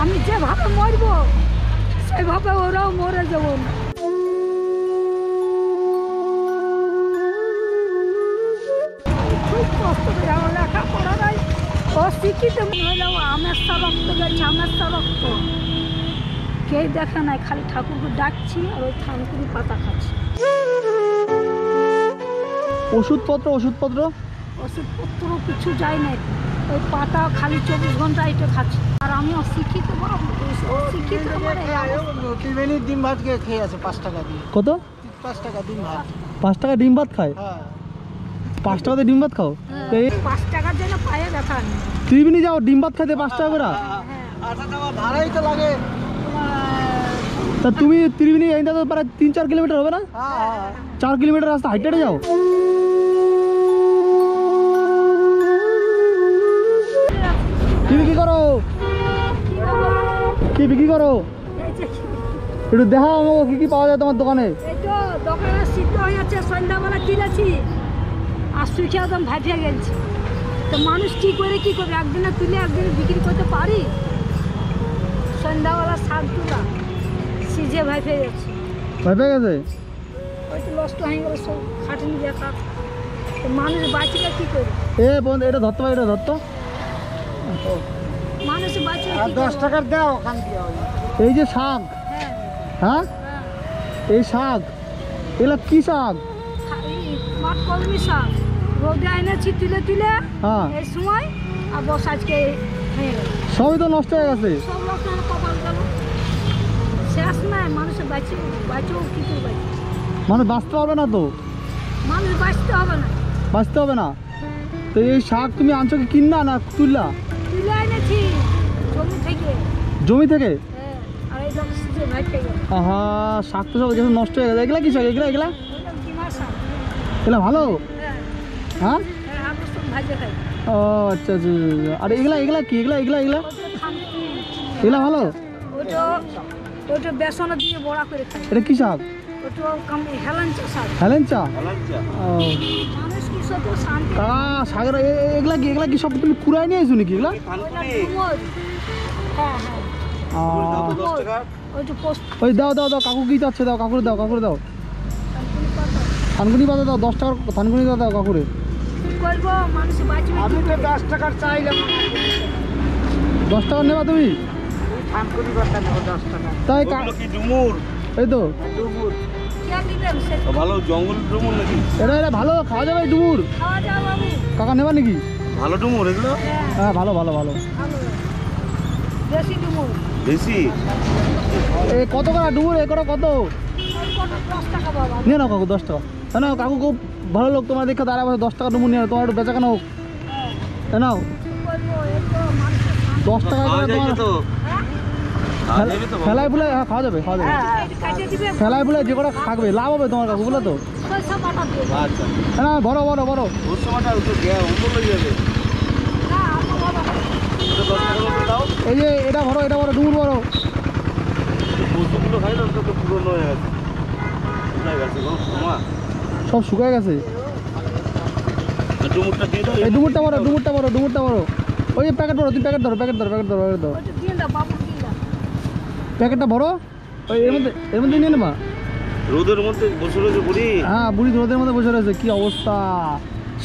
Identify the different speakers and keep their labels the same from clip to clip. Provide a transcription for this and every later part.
Speaker 1: আমি যেভাবে মরবো সেভাবে ওরাও মরে যাবো না। খুব কষ্ট করে আমার লেখাপড়া নাই, অশিক্ষিত হলেও আমের রক্ত গেছে, আমের রক্ত কেউ দেখে নাই, খালি ঠাকুরকে ডাকছি আর ওই থানকুনি পাতা খাচ্ছি।
Speaker 2: ওষুধপত্র ওষুধপত্র
Speaker 1: ওষুধপত্র কিছু যায় না, ওই পাতা খালি 24 ঘন্টা এটা খাচ্ছি। আর আমি অশিক্ষিত, বড় অশিক্ষিত
Speaker 3: ডিম ভাত খেয়ে আছে 5 টাকা দিয়ে।
Speaker 2: কত?
Speaker 3: 5 টাকা ডিম ভাত।
Speaker 2: 5 টাকা ডিম ভাত খায়?
Speaker 3: হ্যাঁ
Speaker 2: 5 টাকাতে ডিম ভাত খাও?
Speaker 1: 5 টাকার জন্য পায়ে ব্যথা নেই।
Speaker 2: ত্রিবেণী যাও ডিম ভাত খাইতে 5 টাকা করে?
Speaker 3: আচ্ছা তোমার ভাড়াই তো লাগে।
Speaker 2: তা তুমি ত্রিবেণী এইটা তো প্রায় 3-4 কিলোমিটার হবে না?
Speaker 3: হ্যাঁ
Speaker 2: 4 কিলোমিটার রাস্তা হাইটে যাও। কি বিক্রি করো? কি বিক্রি করো? একটু দেখাও আমাকে কি কি পাওয়া যায় তোমার দোকানে।
Speaker 1: এই তো দোকানে সিদ্ধ হয়ে যাচ্ছে, সন্ধ্যাবেলা কিনেছি আর শুকিয়ে একদম ভাজিয়ে গেছি। তো মানুষ কি করে কি করবে, একদিনে তুলে একদিনে বিক্রি করতে পারি? সন্ধ্যাবেলা শাক তুলা সিজে ভাই পেয়ে যাচ্ছে,
Speaker 2: ভয় পেয়ে গেছে?
Speaker 1: হয়তো নষ্ট হয়ে গেল সব খাটনি দেখা। তো মানুষ বাঁচবে কি করে?
Speaker 2: বন্ধু এটা ধরতো, এটা ধরতো।
Speaker 1: মানুষ বাঁচবে
Speaker 3: আর
Speaker 1: কি
Speaker 3: 10
Speaker 1: করে?
Speaker 3: টাকার দাও ওখান দিয়ে।
Speaker 2: এই যে শাক,
Speaker 1: হ্যাঁ
Speaker 2: হ্যাঁ
Speaker 1: হ্যাঁ,
Speaker 2: এই শাক, এগুলা কি শাক?
Speaker 1: মাঠ কলমি শাক রোদে এনেছি তুলে তুলে
Speaker 2: হ্যাঁ
Speaker 1: এই সময়, আর বস আজকে হয়ে গেল
Speaker 2: সবই তো নষ্ট হয়ে গেছে।
Speaker 1: সব লোক কপাল গেল, শেষ নাই। মানুষের বাঁচেও কি করে বাঁচবে?
Speaker 2: মানে বাঁচতে হবে না তো,
Speaker 1: মানুষ বাঁচতে হবে না।
Speaker 2: বাঁচতে হবে না তো এই শাক তুমি আনছো কি কিনা না তুললা?
Speaker 1: তুলে এনেছি জমি থেকে।
Speaker 2: জমি থেকে?
Speaker 1: হ্যাঁ, আর এই জমি সিজে ভাই পেয়ে গেল।
Speaker 2: আহা, শাক তো সব গেছে, নষ্ট হয়ে গেছে। এগুলা কি শাক? এগুলা এগুলা
Speaker 1: ওইরকম কিমার শাক।
Speaker 2: এগুলা ভালো?
Speaker 1: হ্যাঁ
Speaker 2: হ্যাঁ
Speaker 1: হ্যাঁ, আমরা সব ভাজে খাই।
Speaker 2: ও আচ্ছা আচ্ছা। আর এগুলা এগুলা কি? এগুলা এগুলা এগুলা
Speaker 1: ওটা খামতি,
Speaker 2: এগুলা ভালো?
Speaker 1: ওটা বেসন দিয়ে বড়া করে খাই।
Speaker 2: এটা কি শাক?
Speaker 1: ওটা হেলাঞ্চা শাক।
Speaker 2: হেলেঞ্চা? ও
Speaker 1: মানুষ কি সব শান্তি।
Speaker 2: শাকের এগুলা কি? এগুলা কি সব তুমি কুড়াই নিয়ে আসো নাকি এগুলা?
Speaker 1: ওইটা ডুমুর। হ্যাঁ হ্যাঁ, ওইটা পোস্ত
Speaker 2: ওই দাও দাও দাও, কাকু কি চাচ্ছে? দাও কাকুরে, দাও কাকুরে, দাও
Speaker 1: থানকুনি পাতা।
Speaker 2: থানকুনি পাতা দাও, 10 টাকার থানকুনি দাও, দাও কাকুরে।
Speaker 1: কি করবো, মানুষ বাঁচবে কি
Speaker 3: আমি তো
Speaker 1: করে?
Speaker 3: 10 টাকার চাইলাম।
Speaker 2: 10 টাকা নেবা তুমি?
Speaker 3: থানকুনি পাতা নেব 10 টাকা।
Speaker 2: তাই
Speaker 4: কি ডুমুর?
Speaker 2: এই তো
Speaker 3: ডুমুর
Speaker 1: কে দিবেন সে
Speaker 4: ভালো জঙ্গল ডুমুর নাকি?
Speaker 2: এটা এটা ভালো, খাওয়া যাবে এই ডুমুর?
Speaker 1: খাওয়া যাওয়া বাবু।
Speaker 2: কাকা নেবা নাকি?
Speaker 4: ভালো ডুমুর এগুলো?
Speaker 1: হ্যাঁ
Speaker 2: হ্যাঁ ভালো ভালো ভালো।
Speaker 1: ভালো, দেশি ডুমুর।
Speaker 4: বেশি?
Speaker 2: এই কত করে ডুমুর? এ কটা কত?
Speaker 1: ওই কত 10 টাকা বাবা।
Speaker 2: নিয়ে নাও কাকু 10 টাকা। না কাকু খুব ভালো লোক, তোমার দেখে দাঁড়া বসে 10 টাকা ডুমুর নিয়ে নাও, তোমার একটু বেচা কেন হোক।
Speaker 1: হ্যাঁ,
Speaker 2: নাও
Speaker 1: কি করবো, এই তো মানুষের শান্তি।
Speaker 2: 10 টাকা
Speaker 4: খাওয়া
Speaker 2: করে
Speaker 4: যায়
Speaker 2: তোমার
Speaker 4: তো?
Speaker 1: হ্যাঁ,
Speaker 4: খাওয়া যাবে তো বাবা?
Speaker 2: ফেলায় ফুলে। হ্যাঁ খাওয়া যাবে, খাওয়া যাবে।
Speaker 1: এটা কাটিয়ে দিবে,
Speaker 2: ফেলায় ফুলে যে কটা থাকবে লাভ হবে তোমার কাকু, বুঝলে তো?
Speaker 1: সরষা বাটা দিয়ে।
Speaker 4: আচ্ছা
Speaker 2: না বড় বড় বড়।
Speaker 4: ওর সময়টা একটু গ্যাস অন্য লেগে যাবে।
Speaker 1: না আমার বাবা
Speaker 4: ওটা 10 টাকা করে দাও।
Speaker 2: এই যে এটা বড়, এটা বড়, ডুমুর বড়।
Speaker 4: পশুগুলো খাই না, ওটা তো পুরনো হয়ে গেছে, শুকায় গেছে গো মামা।
Speaker 2: সব শুকায় গেছে।
Speaker 4: আর ডুমুরটা দিয়ে দাও।
Speaker 2: এই ডুমুরটা বড়, ডুমুরটা বড়, ডুমুরটা বড়। ওই যে প্যাকেট বড়, তুমি প্যাকেট ধরো, প্যাকেট ধরো, প্যাকেট ধরো, প্যাকেট ধরো।
Speaker 1: ওইটা দিয়ে দাও বাবু, দিয়ে দাও।
Speaker 2: প্যাকেটটা বড়, ওই এর মধ্যে নিয়ে নেবা।
Speaker 4: রোদের মধ্যে বসে রয়েছে বুড়ি।
Speaker 2: হ্যাঁ বুড়ি রোদের মধ্যে বসে রয়েছে, কি অবস্থা।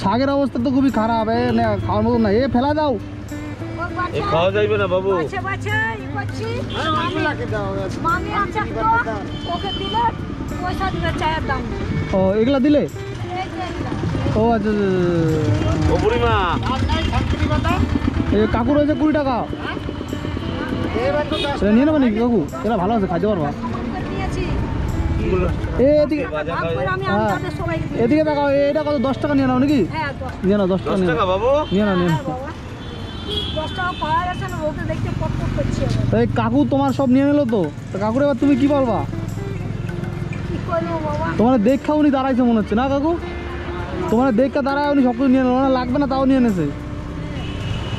Speaker 2: শাকের অবস্থা তো খুবই খারাপ। না খাওয়ার মতো না, ফেলা দাও।
Speaker 1: ও বাচ্চা,
Speaker 4: এ খাওয়া যাইবে না বাবু।
Speaker 1: বাচ্চা বাচ্চা ই করছি।
Speaker 3: এগুলাকে দাও।
Speaker 1: মামি আছে তো, ওকে দিলে পয়সা দিবে চায়ের দাম।
Speaker 2: ও এগুলা দিলে?
Speaker 1: এই যে এগুলা।
Speaker 2: ও আচ্ছা আচ্ছা।
Speaker 4: ও বুড়িমা,
Speaker 3: আর নাই থানকুনি পাতা?
Speaker 2: এই কাকু রয়েছে 20 টাকা।
Speaker 3: এবার তো 10
Speaker 2: এটা নিয়ে নেবা নাকি কাকু? এটা ভালো আছে, খাইতে পারবা।
Speaker 1: সমান করে নিয়েছি।
Speaker 2: এদিকে
Speaker 1: ভাগ করে আমি
Speaker 2: হ্যাঁ।
Speaker 1: আপনাদের সবাইকে দিই।
Speaker 2: এদিকে দেখাও, এটা কত? 10 টাকা নিয়ে নাও নাকি?
Speaker 1: হ্যাঁ 10
Speaker 2: নিয়ে নাও 10 টাকা
Speaker 4: 10
Speaker 2: নিয়ে
Speaker 4: টাকা
Speaker 2: নাও,
Speaker 4: বাবু?
Speaker 2: নিয়ে নাও, নিয়ে
Speaker 1: হ্যাঁ
Speaker 2: নাও।
Speaker 1: বাবা, 10 টাকা পাওয়া যাচ্ছে না, রোদে দেখতে পটপট করছি আবার।
Speaker 2: এই কাকু তোমার সব নিয়ে নিলো তো কাকুর এবার তুমি কি বলবা?
Speaker 1: কি করবো বাবা?
Speaker 2: তোমার দেখা উনি দাঁড়াইছে মনে হচ্ছে না কাকু? তোমার দেখা দাঁড়ায় উনি সব কিছু নিয়ে নিলো, না লাগবে না তাও নিয়ে এনেছে।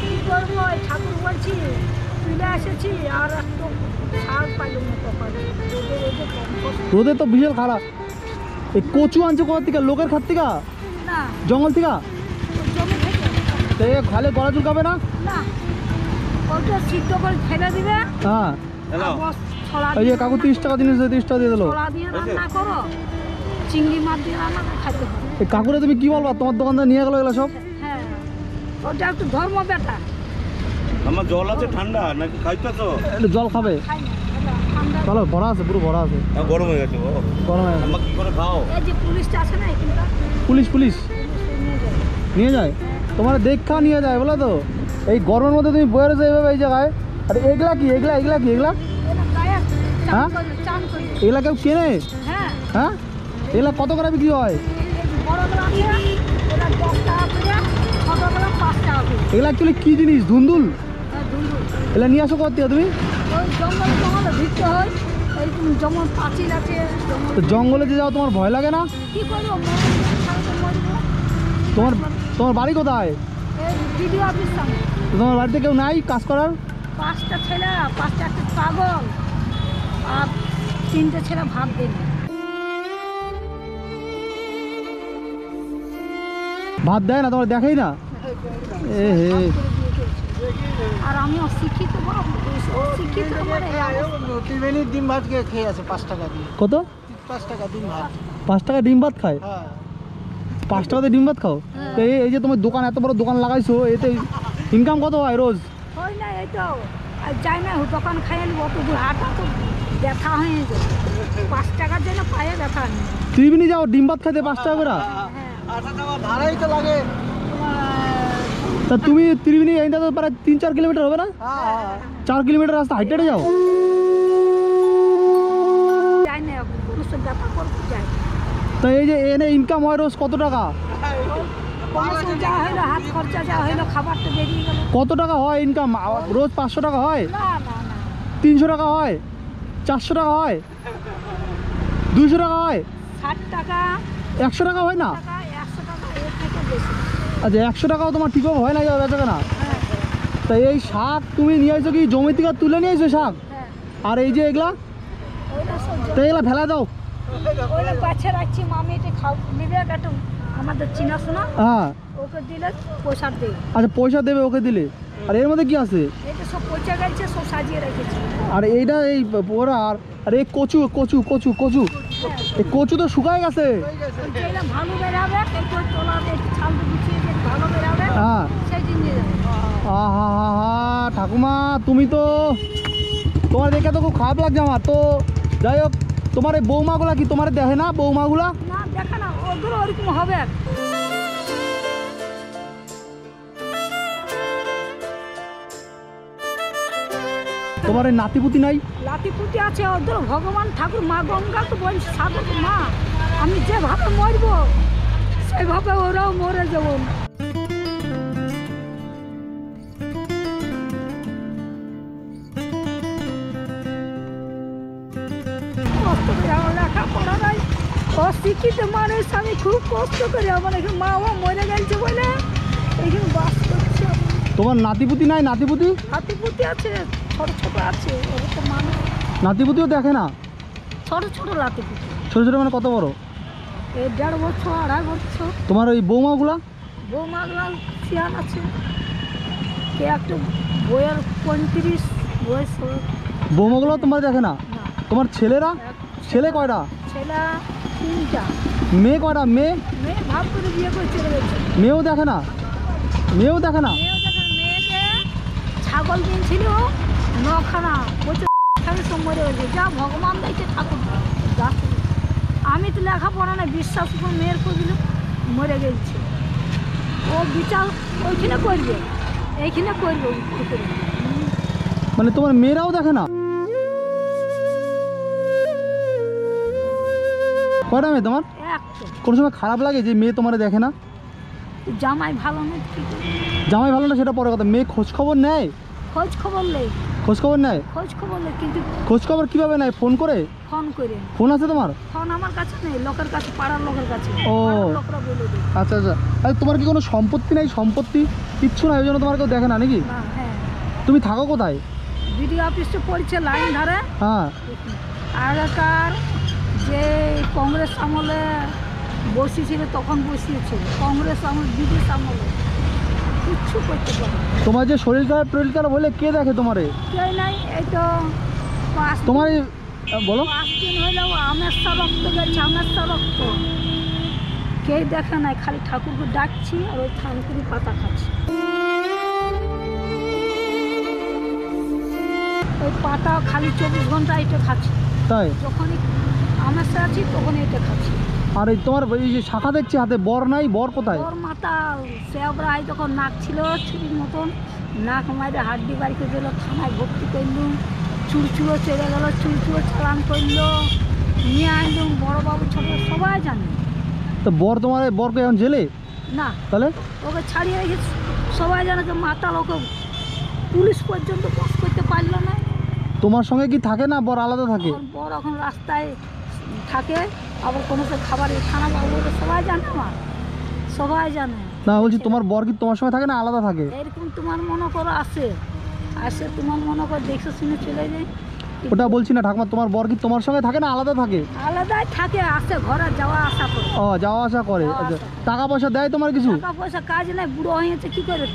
Speaker 1: কি করবো, এই ঠাকুর বলছি তুলে এসেছি আর একটু শাক পাইলাম না কপালে। রোদে রোদে কম কষ্ট।
Speaker 2: রোদে তো বিশাল খারাপ। এই কচু আনছে কোথা থেকে? লোকের খাত থেকে?
Speaker 1: না,
Speaker 2: জঙ্গল থেকে?
Speaker 1: ওই জমি থেকে।
Speaker 2: তো এ খালে গলা চুলকাবে না?
Speaker 1: না, ওটা সিদ্ধ করে ফেলে দিবে
Speaker 2: হ্যাঁ
Speaker 4: হ্যালো
Speaker 1: আর বস ছড়া
Speaker 2: এই যে কাকু 30 টাকা জিনিস 30 টাকা দিয়ে দিলো।
Speaker 1: ছড়া দিয়ে রান্না করো, চিংড়ি মাছ দিয়ে রান্না করে খাইতে হবে।
Speaker 2: এই কাকুরে তুমি কি বলবা, তোমার দোকানদার নিয়ে গেলো এগুলো সব?
Speaker 1: হ্যাঁ, ওটা একটু ধর্ম বেটা,
Speaker 4: আমার জল আছে ঠান্ডা নাকি খাইতেছো?
Speaker 2: একটু জল খাবে?
Speaker 1: খাই না, এটা ঠান্ডা।
Speaker 2: চলো, ভরা আছে, পুরো ভরা আছে,
Speaker 4: গরম হয়ে গেছে বাবা।
Speaker 2: গরম হয়ে গেছে।
Speaker 4: আমার কি করে খাও?
Speaker 1: এই যে পুলিশটা আছে না এখানটা,
Speaker 2: পুলিশ পুলিশ
Speaker 1: নিয়ে যায়।
Speaker 2: নিয়ে যায়? তোমার দেখা নিয়ে যায় বলে তো। এই গরমের মধ্যে তুমি বয়ে রয়েছো এইভাবে এই জায়গায়। আর এগুলা কি, এগুলা এগুলা কি, এগুলা
Speaker 1: এটা গায়ে
Speaker 2: হ্যাঁ?
Speaker 1: চান করে।
Speaker 2: এগুলা কেউ কেনে?
Speaker 1: হ্যাঁ,
Speaker 2: হ্যাঁ, এগুলা কত করে বিক্রি হয়?
Speaker 1: এই বড়গুলো আছে, এটা 10 টাকা করে, ছোটগুলো 5 টাকা করে।
Speaker 2: এগুলা অ্যাকচুয়ালি কি জিনিস? ধুন্দুল?
Speaker 1: হ্যাঁ, ধুন্দুল।
Speaker 2: এগুলা নিয়ে আসো কোথা থেকে তুমি?
Speaker 1: ওই জঙ্গলে ভিড়তে হয়, এই যেমন পাঁচিল আছে,
Speaker 2: তো জঙ্গলে যে যাও তোমার ভয় লাগে না?
Speaker 1: কি করবো, মরবো।
Speaker 2: তোমার তোমার বাড়ি কোথায়?
Speaker 1: এই ভিডিও অফিস সামনে।
Speaker 2: তো তোমার বাড়িতে কেউ নাই কাজ করার?
Speaker 1: 5টা ছেলে, 5টা একটা পাগল, আর 3টে ছেলে ভাত দেবে।
Speaker 2: ভাত দেয় না, তোমার দেখাই না? এ হে,
Speaker 1: আর আমি অশিক্ষিত, অশিক্ষিত মানে
Speaker 3: ত্রিবেণীর ডিম ভাত খেয়ে আছে 5 টাকা দিয়ে।
Speaker 2: কত?
Speaker 3: 5 টাকা ডিম ভাত।
Speaker 2: 5 টাকা ডিম ভাত খায়?
Speaker 3: হ্যাঁ
Speaker 2: 5 টাকাতে ডিম ভাত খাও? তো এই যে তোমার দোকান, এত বড় দোকান লাগাইছো, এতে ইনকাম কত হয় রোজ?
Speaker 1: হয় না, এই তো আর যাই না দোকান খাই আনবো, অত দূর হাঁটা তো ব্যথা হয়ে যায়। 5 টাকার জন্য পায়ে ব্যথা নেই।
Speaker 2: ত্রিবেণী যাও ডিম ভাত খাইতে 5 টাকা করে?
Speaker 1: হ্যাঁ,
Speaker 3: 8 টাকা ভাড়াই তো লাগে তোমার।
Speaker 2: তা তুমি ত্রিবেণী এইটা তো প্রায় 3-4 কিলোমিটার হবে না?
Speaker 3: হ্যাঁ
Speaker 2: 4 কিলোমিটার রাস্তা হাইটে হেঁটে যাও?
Speaker 1: যাই না, পুরুষের ব্যথা করতে যাই।
Speaker 2: তা এই যে এনে ইনকাম হয় রোজ কত টাকা?
Speaker 1: পয়সা যা হইলো, হাত খরচা যা হইলো, খাবারটা বেরিয়ে গেল।
Speaker 2: কত টাকা হয় ইনকাম রোজ? 500 টাকা হয়?
Speaker 1: না না না,
Speaker 2: 300 টাকা হয়? 400 টাকা হয়? 200 টাকা হয়?
Speaker 1: 60 টাকা,
Speaker 2: 100 টাকা হয় না?
Speaker 1: 100 টাকা, এর থেকে বেশি।
Speaker 2: আচ্ছা, 100 টাকাও তোমার ঠিকভাবে হয় না যাবে বেচা কেনা?
Speaker 1: হ্যাঁ
Speaker 2: তা এই শাক তুমি নিয়ে আসছো কি জমি থেকে তুলে নিয়ে আসছো শাক?
Speaker 1: হ্যাঁ,
Speaker 2: আর এই যে এগুলা,
Speaker 1: ওইটা সব
Speaker 2: তো এগুলা ফেলা দাও?
Speaker 1: ওইটা বাচ্চা রাখছি, মামি এটা খাও নিবে, একটু আমাদের চিনাশোনা,
Speaker 2: হ্যাঁ,
Speaker 1: ওকে দিলে পয়সা দেয়।
Speaker 2: আচ্ছা, পয়সা দেবে ওকে দিলে। আর এর মধ্যে কি আছে?
Speaker 1: এটা সব পচে গেছে, সব সাজিয়ে রেখেছি।
Speaker 2: আর এইটা এই ওরা আর এই কচু কচু কচু কচু, এই কচু তো শুকায় গেছে।
Speaker 1: যেটা ভালো বেরাবে, একটু তোলাবে, একটু ছালটা গুছিয়ে দিয়ে ভালো বেরাবে,
Speaker 2: হ্যাঁ,
Speaker 1: সেই দিন নিয়ে যাবে।
Speaker 2: আহা হা হা, ঠাকুমা তুমি তো, তোমার দেখে তো খুব খারাপ লাগছে আমার তো। যাই হোক, তোমার এই বৌমাগুলা কি তোমার দেখে না? বৌমাগুলা
Speaker 1: না দেখে না, ওদের ওরকম হবে।
Speaker 2: তোমার এই নাতিপুতি নাই?
Speaker 1: লাতিপুতি আছে, ওদের ভগবান ঠাকুর মা গঙ্গা তো বলছে সাধক মা, আমি যেভাবে মরবো সেভাবে ওরাও মরে যাব। কষ্ট করে আমার লেখাপড়া নাই, অশিক্ষিত মানুষ, আমি খুব কষ্ট করি। আমার এখানে মা বাবা মরে গেছে বলে এখানে বাস করছি।
Speaker 2: তোমার নাতিপুতি নাই? নাতিপুতি
Speaker 1: লাতিপুতি আছে, ছোট ছোট আছে, ওরা তো মানুষ।
Speaker 2: নাতিপুতিও দেখে না?
Speaker 1: ছোট ছোট লাতিপুতি,
Speaker 2: ছোট ছোট মানে কত বড়?
Speaker 1: এই 1.5 বছর 2.5 বছর।
Speaker 2: তোমার ওই বৌমাগুলা?
Speaker 1: বৌমাগুলা সিয়ান আছে, কে একটা বইয়ের 35 বয়স হবে।
Speaker 2: বৌমাগুলো তোমার দেখে না?
Speaker 1: না,
Speaker 2: তোমার ছেলেরা?
Speaker 1: এক
Speaker 2: ছেলে কয়টা?
Speaker 1: ছেলে 3টা,
Speaker 2: মেয়ে কয়টা? মেয়ে
Speaker 1: মেয়ে ভাব করে বিয়ে করে চলে গেছে।
Speaker 2: মেয়েও দেখে না? মেয়েও দেখে না?
Speaker 1: মেয়েও যখন মেয়েকে ছাগল কিনছিল 9খানা, বলছে আমি সব মরে গেছে, যা ভগবান দেখছে ঠাকুর যা। আমি তো লেখাপড়া না, বিশ্বাস করে মেয়ের করে দিল, মরে গেছে। ও বিচার ওইখানে করবে, এইখানে করবে পুকুরে।
Speaker 2: মানে তোমার মেয়েরাও দেখে না? কয়টা মেয়ে তোমার?
Speaker 1: একটা
Speaker 2: কোনো সময় খারাপ লাগে যে মেয়ে তোমার দেখে না?
Speaker 1: জামাই ভালো নেই, কি করবে?
Speaker 2: জামাই ভালো না সেটা পরে কথা, মেয়ে খোঁজ খবর নেয়?
Speaker 1: খোঁজ খবর নেই,
Speaker 2: খোঁজ খবর নেয়?
Speaker 1: খোঁজ খবর নেই, কিন্তু
Speaker 2: খোঁজ খবর কিভাবে নেয়? ফোন করে?
Speaker 1: ফোন করে।
Speaker 2: ফোন আছে তোমার?
Speaker 1: ফোন আমার কাছে নেই, লোকের কাছে, পাড়ার লোকের কাছে।
Speaker 2: ও।
Speaker 1: পাড়ার লোকরা বলে দেয়।
Speaker 2: আচ্ছা আচ্ছা, আরে তোমার কি কোনো সম্পত্তি নাই? সম্পত্তি কিচ্ছু নাই, ওই জন্য তোমার কেউ দেখে না নাকি?
Speaker 1: না, হ্যাঁ,
Speaker 2: তুমি থাকো কোথায়?
Speaker 1: বিডিও অফিসে পড়ছে লাইন ধারে।
Speaker 2: হ্যাঁ,
Speaker 1: আগেকার যে কংগ্রেস আমলে বসিয়েছিল তখন বসিয়েছিল, কংগ্রেস আমল ব্রিটিশ আমলে কিচ্ছু করতে পারে না।
Speaker 2: তোমার যে শরীর খারাপ হলে কে দেখে তোমারে?
Speaker 1: কেউ নাই, এই তো
Speaker 2: তোমার বলো।
Speaker 1: 5 দিন হলেও আমের রক্ত গেছে, আমের রক্ত কেউ দেখে নাই, খালি ঠাকুরকে ডাকছি আর ওই থানকুনি পাতা খাচ্ছি। ওই পাতা খালি 24 ঘন্টা এটা খাচ্ছি,
Speaker 2: তাই?
Speaker 1: যখনই আমের আছি তখনই এটা খাচ্ছি।
Speaker 2: আর এই তোমার এই যে শাখা দেখছি হাতে, বর নাই? বর কোথায়?
Speaker 1: ওর মাথা সেবরাই যখন নাক ছিল ছুরির মতন, নাক মাইরে হাড্ডি বাড়ি করে দিল, থানায় ভর্তি করলুম, চুরচুরো চলে গেল, চুরচুরো চালান করলো, নিয়ে আনলুম, বড়োবাবু ছোট সবাই জানে।
Speaker 2: তো বরকে এখন জেলে?
Speaker 1: না,
Speaker 2: তাহলে
Speaker 1: ওকে ছাড়িয়ে রেখেছি, সবাই জানে যে মাতাল, ওকে পুলিশ পর্যন্ত বস করতে পারলো না।
Speaker 2: তোমার সঙ্গে কি থাকে না বর আলাদা থাকে?
Speaker 1: এখন বড় এখন রাস্তায় থাকে, আবার কোনো তো খাবারের থানা বাবু সবাই জানে, আমার সবাই জানে।
Speaker 2: না বলছি তোমার বর কি তোমার সঙ্গে থাকে না আলাদা থাকে?
Speaker 1: এরকম তোমার মনে করো আসে তোমার মনে করো দেখে শুনে চলে যায়।
Speaker 2: ওটা বলছি না ঠাকুমা, তোমার বর কি তোমার সঙ্গে থাকে না আলাদা থাকে?
Speaker 1: আলাদাই থাকে, আসে ঘরে যাওয়া আসা করে।
Speaker 2: ও, যাওয়া আসা করে।
Speaker 1: যাওয়া
Speaker 2: আচ্ছা,
Speaker 1: আসা করে।
Speaker 2: টাকা পয়সা দেয় তোমার কিছু?
Speaker 1: টাকা পয়সা কাজ নেই, বুড়ো হয়েছে কি করে।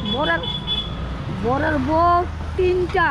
Speaker 1: বরের বউ 3টা